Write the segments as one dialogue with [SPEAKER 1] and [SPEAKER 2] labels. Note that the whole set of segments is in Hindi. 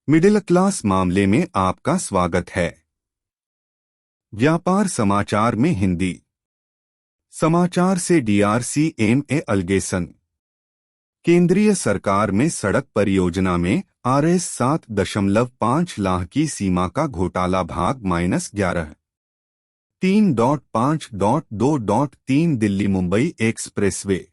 [SPEAKER 1] मिडिल क्लास मामले में आपका स्वागत है। व्यापार समाचार में हिंदी समाचार से DRCMA अल्गेसन। केंद्रीय सरकार में सड़क परियोजना में RS 7.5 लाख की सीमा का घोटाला भाग -11 3.5.2.3 दिल्ली मुंबई एक्सप्रेसवे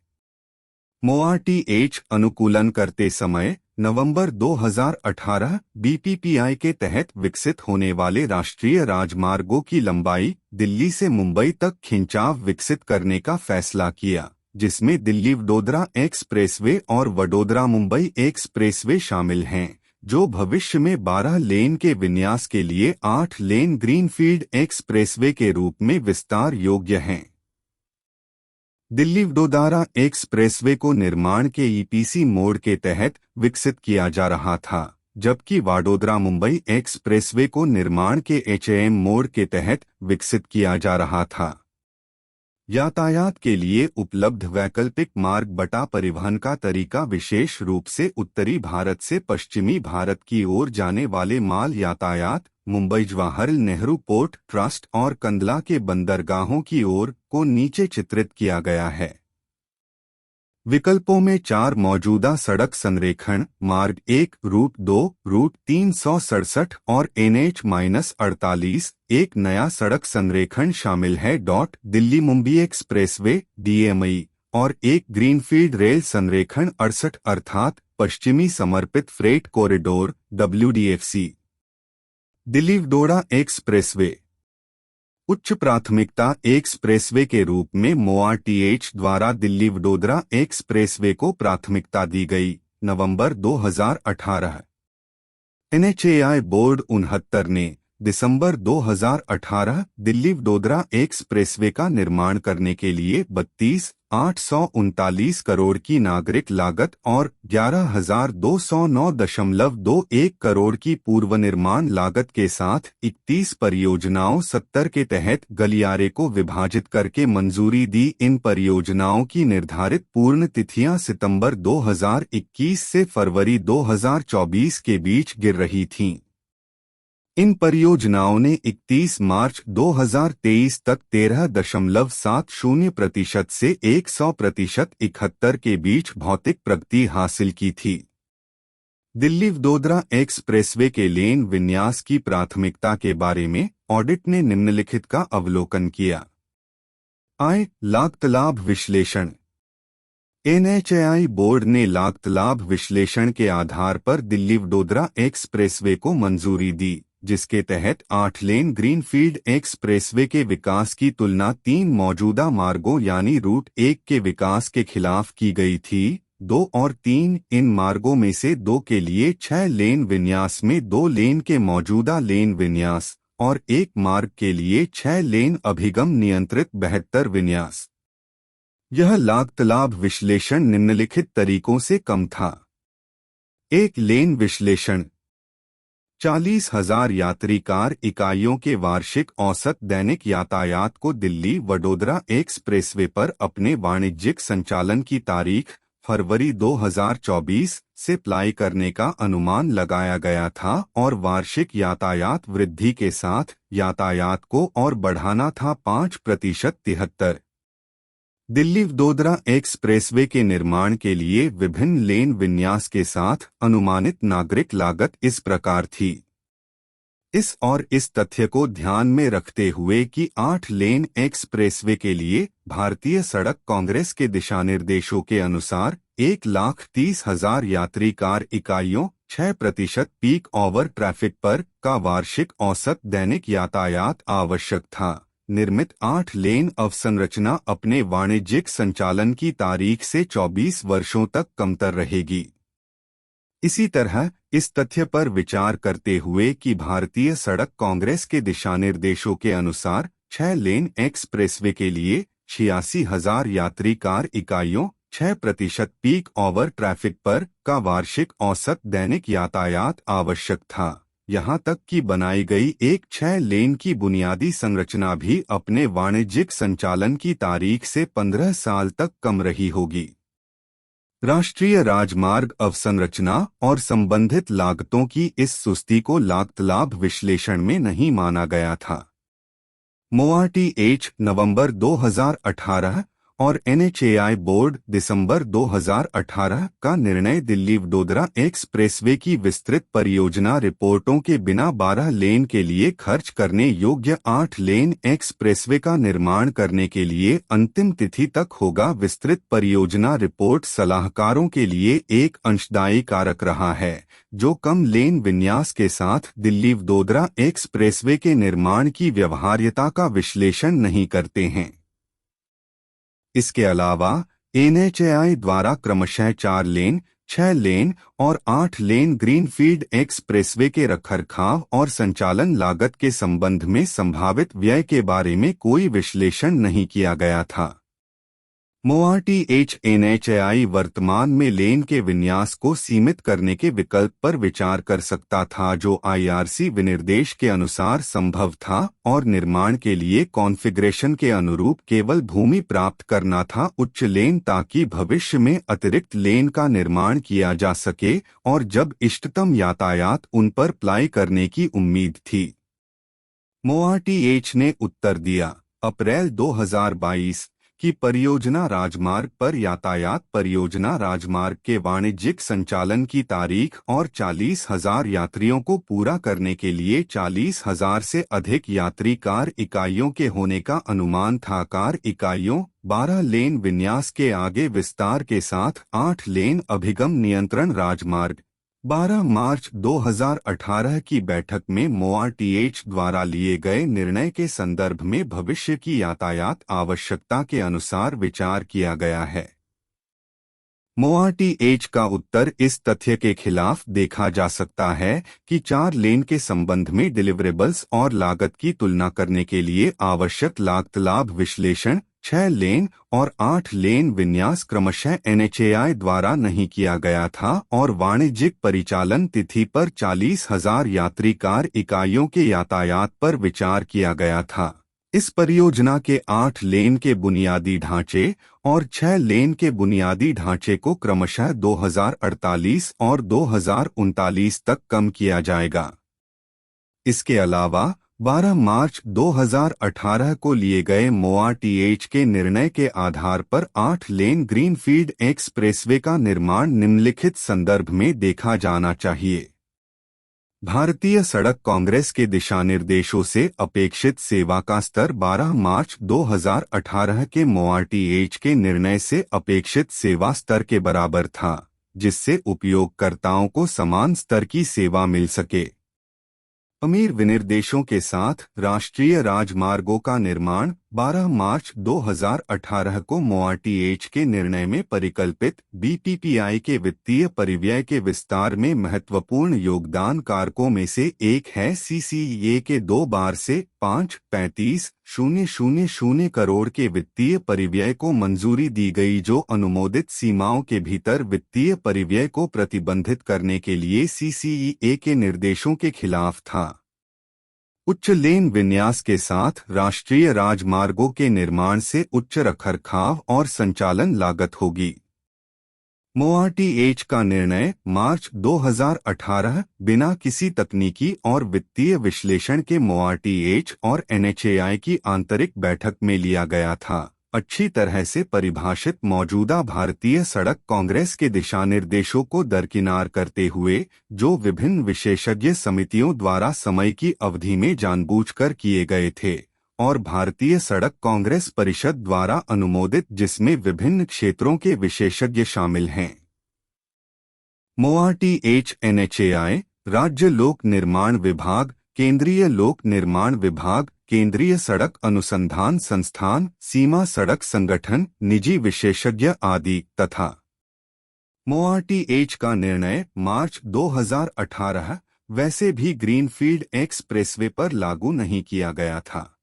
[SPEAKER 1] MoRTH अनुकूलन करते समय नवंबर 2018 BPPI के तहत विकसित होने वाले राष्ट्रीय राजमार्गों की लंबाई दिल्ली से मुंबई तक खिंचाव विकसित करने का फैसला किया, जिसमें दिल्ली वडोदरा एक्सप्रेसवे और वडोदरा मुंबई एक्सप्रेसवे शामिल हैं, जो भविष्य में 12 लेन के विन्यास के लिए 8 लेन ग्रीनफील्ड एक्सप्रेसवे के रूप में विस्तार योग्य हैं। दिल्ली वडोदरा एक्सप्रेसवे को निर्माण के EPC मोड के तहत विकसित किया जा रहा था, जबकि वडोदरा मुंबई एक्सप्रेसवे को निर्माण के HAM मोड के तहत विकसित किया जा रहा था। यातायात के लिए उपलब्ध वैकल्पिक मार्ग बटा परिवहन का तरीका विशेष रूप से उत्तरी भारत से पश्चिमी भारत की ओर जाने वाले माल यातायात, मुंबई जवाहरलाल नेहरू पोर्ट ट्रस्ट और कंदला के बंदरगाहों की ओर को नीचे चित्रित किया गया है। विकल्पों में 4 मौजूदा सड़क संरेखण मार्ग 1, रूट 2, रूट 367 और NH-48 एक नया सड़क संरेखण शामिल है। दिल्ली मुंबई एक्सप्रेसवे DMI और एक ग्रीनफील्ड रेल संरेखण 68 अर्थात पश्चिमी समर्पित freight corridor WDFC। Delhi Vadodara expressway उच्च प्राथमिकता एक्सप्रेसवे के रूप में MoRTH द्वारा दिल्ली वडोदरा एक्सप्रेसवे को प्राथमिकता दी गई। नवंबर 2018 NHAI बोर्ड 69 ने दिसंबर 2018 दिल्ली वडोदरा एक्सप्रेसवे का निर्माण करने के लिए 32,839 करोड़ की नागरिक लागत और 11,209.21 करोड़ की पूर्व निर्माण लागत के साथ 31 परियोजनाओं 70 के तहत गलियारे को विभाजित करके मंजूरी दी। इन परियोजनाओं की निर्धारित पूर्ण तिथियां सितंबर 2021 से फरवरी 2024 के बीच गिर रही थीं। इन परियोजनाओं ने 31 मार्च 2023 तक 13.70% से 100% 71 के बीच भौतिक प्रगति हासिल की थी। दिल्ली वडोदरा एक्सप्रेसवे के लेन विन्यास की प्राथमिकता के बारे में ऑडिट ने निम्नलिखित का अवलोकन किया। आय लागत लाभ विश्लेषण। NHAI बोर्ड ने लागत लाभ विश्लेषण के आधार पर दिल्ली वडोदरा एक्सप्रेसवे को मंजूरी दी, जिसके तहत 8 लेन ग्रीनफील्ड एक्सप्रेसवे के विकास की तुलना 3 मौजूदा मार्गों यानी रूट 1 के विकास के खिलाफ की गई थी। 2 और 3 इन मार्गों में से 2 के लिए 6 लेन विन्यास में 2 लेन के मौजूदा लेन विन्यास और 1 मार्ग के लिए 6 लेन अभिगम नियंत्रित 72 विन्यास। यह लागत लाभ विश्लेषण निम्नलिखित तरीकों से कम था। 1 लेन विश्लेषण 40,000 यात्री कार इकाइयों के वार्षिक औसत दैनिक यातायात को दिल्ली वडोदरा एक्सप्रेसवे पर अपने वाणिज्यिक संचालन की तारीख फरवरी 2024 से अप्लाई करने का अनुमान लगाया गया था और वार्षिक यातायात वृद्धि के साथ यातायात को और बढ़ाना था 5% 73। दिल्ली वडोदरा एक्सप्रेसवे के निर्माण के लिए विभिन्न लेन विन्यास के साथ अनुमानित नागरिक लागत इस प्रकार थी। इस तथ्य को ध्यान में रखते हुए कि 8 लेन एक्सप्रेसवे के लिए भारतीय सड़क कांग्रेस के दिशानिर्देशों के अनुसार 1,30,000 यात्री कार इकाइयों 6% पीक ओवर ट्रैफिक पर का वार्षिक औसत दैनिक यातायात आवश्यक था। निर्मित 8 लेन अवसंरचना अपने वाणिज्यिक संचालन की तारीख से 24 वर्षों तक कमतर रहेगी। इसी तरह इस तथ्य पर विचार करते हुए कि भारतीय सड़क कांग्रेस के दिशानिर्देशों के अनुसार 6 लेन एक्सप्रेसवे के लिए 86,000 यात्री कार इकाइयों 6% पीक ओवर ट्रैफिक पर का वार्षिक औसत दैनिक यातायात आवश्यक था। यहाँ तक कि बनाई गई एक 6 लेन की बुनियादी संरचना भी अपने वाणिज्यिक संचालन की तारीख से 15 साल तक कम रही होगी। राष्ट्रीय राजमार्ग अवसंरचना और संबंधित लागतों की इस सुस्ती को लागत लाभ विश्लेषण में नहीं माना गया था। MoRTH नवंबर 2018 और NHAI बोर्ड दिसंबर 2018 का निर्णय दिल्ली वडोदरा एक्सप्रेसवे की विस्तृत परियोजना रिपोर्टों के बिना 12 लेन के लिए खर्च करने योग्य 8 लेन एक्सप्रेसवे का निर्माण करने के लिए अंतिम तिथि तक होगा। विस्तृत परियोजना रिपोर्ट सलाहकारों के लिए एक अंशदायी कारक रहा है, जो कम लेन विन्यास के साथ दिल्ली वडोदरा एक्सप्रेसवे के निर्माण की व्यवहार्यता का विश्लेषण नहीं करते हैं। इसके अलावा NHAI द्वारा क्रमशः 4 लेन, 6 लेन और 8 लेन ग्रीनफील्ड एक्सप्रेसवे के रखरखाव और संचालन लागत के संबंध में संभावित व्यय के बारे में कोई विश्लेषण नहीं किया गया था। MoRTH NHAI वर्तमान में लेन के विन्यास को सीमित करने के विकल्प पर विचार कर सकता था, जो IRC विनिर्देश के अनुसार संभव था, और निर्माण के लिए कॉन्फ़िगरेशन के अनुरूप केवल भूमि प्राप्त करना था उच्च लेन, ताकि भविष्य में अतिरिक्त लेन का निर्माण किया जा सके और जब इष्टतम यातायात उन पर अप्लाई करने की उम्मीद थी। MoRTH ने उत्तर दिया, अप्रैल 2022 की परियोजना राजमार्ग पर यातायात परियोजना राजमार्ग के वाणिज्यिक संचालन की तारीख और 40,000 यात्रियों को पूरा करने के लिए 40,000 से अधिक यात्री कार इकाइयों के होने का अनुमान था। कार इकाइयों 12 लेन विन्यास के आगे विस्तार के साथ 8 लेन अभिगम नियंत्रण राजमार्ग। 12 मार्च 2018 की बैठक में MoRTH द्वारा लिए गए निर्णय के संदर्भ में भविष्य की यातायात आवश्यकता के अनुसार विचार किया गया है। MoRTH का उत्तर इस तथ्य के खिलाफ देखा जा सकता है कि 4 लेन के संबंध में डिलीवरेबल्स और लागत की तुलना करने के लिए आवश्यक लागत लाभ विश्लेषण 6 लेन और 8 लेन विन्यास क्रमशः NHAI द्वारा नहीं किया गया था और वाणिज्यिक परिचालन तिथि पर 40,000 यात्री कार इकाइयों के यातायात पर विचार किया गया था। इस परियोजना के 8 लेन के बुनियादी ढांचे और 6 लेन के बुनियादी ढांचे को क्रमशः 2048 और 2039 तक कम किया जाएगा। इसके अलावा 12 मार्च 2018 को लिए गए MoRTH के निर्णय के आधार पर 8 लेन ग्रीनफील्ड एक्सप्रेसवे का निर्माण निम्नलिखित संदर्भ में देखा जाना चाहिए। भारतीय सड़क कांग्रेस के दिशानिर्देशों से अपेक्षित सेवा का स्तर 12 मार्च 2018 के MoRTH के निर्णय से अपेक्षित सेवा स्तर के बराबर था, जिससे उपयोगकर्ताओं को समान स्तर की सेवा मिल सके। अमीर विनिर्देशों के साथ राष्ट्रीय राजमार्गों का निर्माण 12 मार्च 2018 को MoRTH के निर्णय में परिकल्पित BPPI के वित्तीय परिव्यय के विस्तार में महत्वपूर्ण योगदान कारकों में से एक है। CCEA के 2 बार से 5.35,000 करोड़ के वित्तीय परिव्यय को मंजूरी दी गई, जो अनुमोदित सीमाओं के भीतर वित्तीय परिव्यय को प्रतिबंधित करने के लिए CCEA के निर्देशों के खिलाफ था। उच्च लेन विन्यास के साथ राष्ट्रीय राजमार्गों के निर्माण से उच्च रखरखाव और संचालन लागत होगी। MoRTH का निर्णय मार्च 2018 बिना किसी तकनीकी और वित्तीय विश्लेषण के MoRTH और NHAI की आंतरिक बैठक में लिया गया था, अच्छी तरह से परिभाषित मौजूदा भारतीय सड़क कांग्रेस के दिशानिर्देशों को दरकिनार करते हुए, जो विभिन्न विशेषज्ञ समितियों द्वारा समय की अवधि में जानबूझकर किए गए थे, और भारतीय सड़क कांग्रेस परिषद द्वारा अनुमोदित, जिसमें विभिन्न क्षेत्रों के विशेषज्ञ शामिल हैं। MoRTH NHAI, राज्य लोक निर्माण विभाग, केंद्रीय लोक निर्माण विभाग, केंद्रीय सड़क अनुसंधान संस्थान, सीमा सड़क संगठन, निजी विशेषज्ञ आदि तथा MoRTH का निर्णय मार्च 2018 वैसे भी ग्रीनफील्ड एक्सप्रेसवे पर लागू नहीं किया गया था।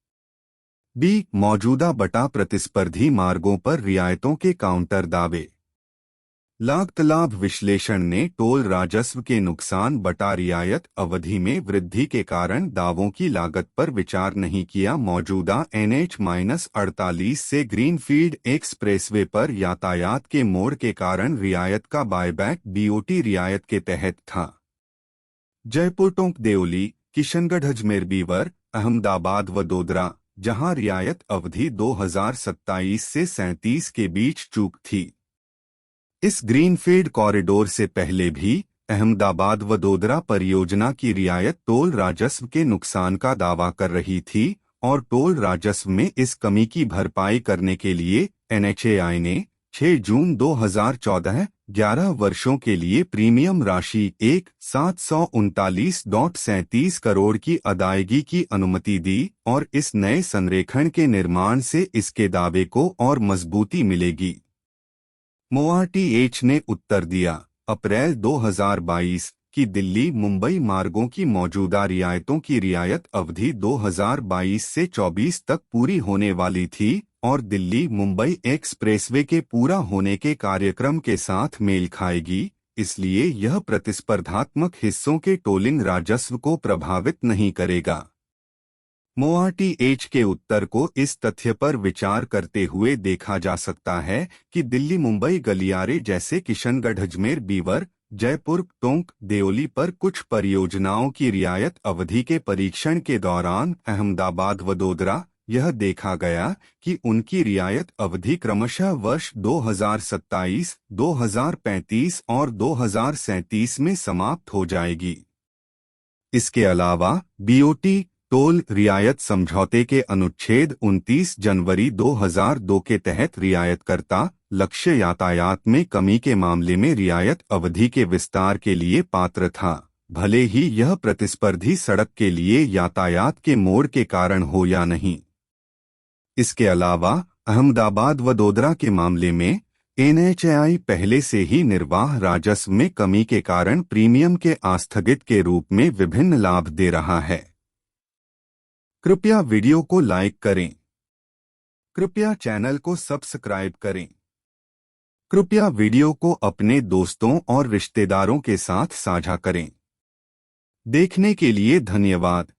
[SPEAKER 1] मौजूदा प्रतिस्पर्धी मार्गों पर रियायतों के काउंटर दावे। लागत लाभ विश्लेषण ने टोल राजस्व के नुकसान बटा रियायत अवधि में वृद्धि के कारण दावों की लागत पर विचार नहीं किया। मौजूदा NH-48 से ग्रीनफील्ड एक्सप्रेसवे पर यातायात के मोड़ के कारण रियायत का बायबैक BOT रियायत के तहत था। जयपुर टोंक देओली, किशनगढ़ अजमेर बीवर, अहमदाबाद वडोदरा, जहां रियायत अवधि 2027 से 37 के बीच चूक थी। इस ग्रीनफील्ड कॉरिडोर से पहले भी अहमदाबाद वडोदरा परियोजना की रियायत टोल राजस्व के नुकसान का दावा कर रही थी और टोल राजस्व में इस कमी की भरपाई करने के लिए NHAI ने 6 जून 2014 11 वर्षों के लिए प्रीमियम राशि 1,739.37 करोड़ की अदायगी की अनुमति दी और इस नए संरेखण के निर्माण से इसके दावे को और मजबूती मिलेगी। MoRTH ने उत्तर दिया, अप्रैल 2022 की दिल्ली मुंबई मार्गों की मौजूदा रियायतों की रियायत अवधि 2022 से 24 तक पूरी होने वाली थी और दिल्ली मुंबई एक्सप्रेसवे के पूरा होने के कार्यक्रम के साथ मेल खाएगी, इसलिए यह प्रतिस्पर्धात्मक हिस्सों के टोलिंग राजस्व को प्रभावित नहीं करेगा। MoRTH के उत्तर को इस तथ्य पर विचार करते हुए देखा जा सकता है कि दिल्ली मुंबई गलियारे जैसे किशनगढ़ अजमेर बीवर, जयपुर टोंक देओली पर कुछ परियोजनाओं की रियायत अवधि के परीक्षण के दौरान अहमदाबाद वडोदरा यह देखा गया कि उनकी रियायत अवधि क्रमशः वर्ष 2027, 2035 और 2037 में समाप्त हो जाएगी। इसके अलावा BOT टोल रियायत समझौते के अनुच्छेद 29 जनवरी 2002 के तहत रियायतकर्ता लक्ष्य यातायात में कमी के मामले में रियायत अवधि के विस्तार के लिए पात्र था, भले ही यह प्रतिस्पर्धी सड़क के लिए यातायात के मोड़ के कारण हो या नहीं। इसके अलावा अहमदाबाद वडोदरा के मामले में NHAI पहले से ही निर्वाह राजस्व में कमी के कारण प्रीमियम के आस्थगित के रूप में विभिन्न लाभ दे रहा है। कृपया वीडियो को लाइक करें। कृपया चैनल को सब्सक्राइब करें। कृपया वीडियो को अपने दोस्तों और रिश्तेदारों के साथ साझा करें। देखने के लिए धन्यवाद।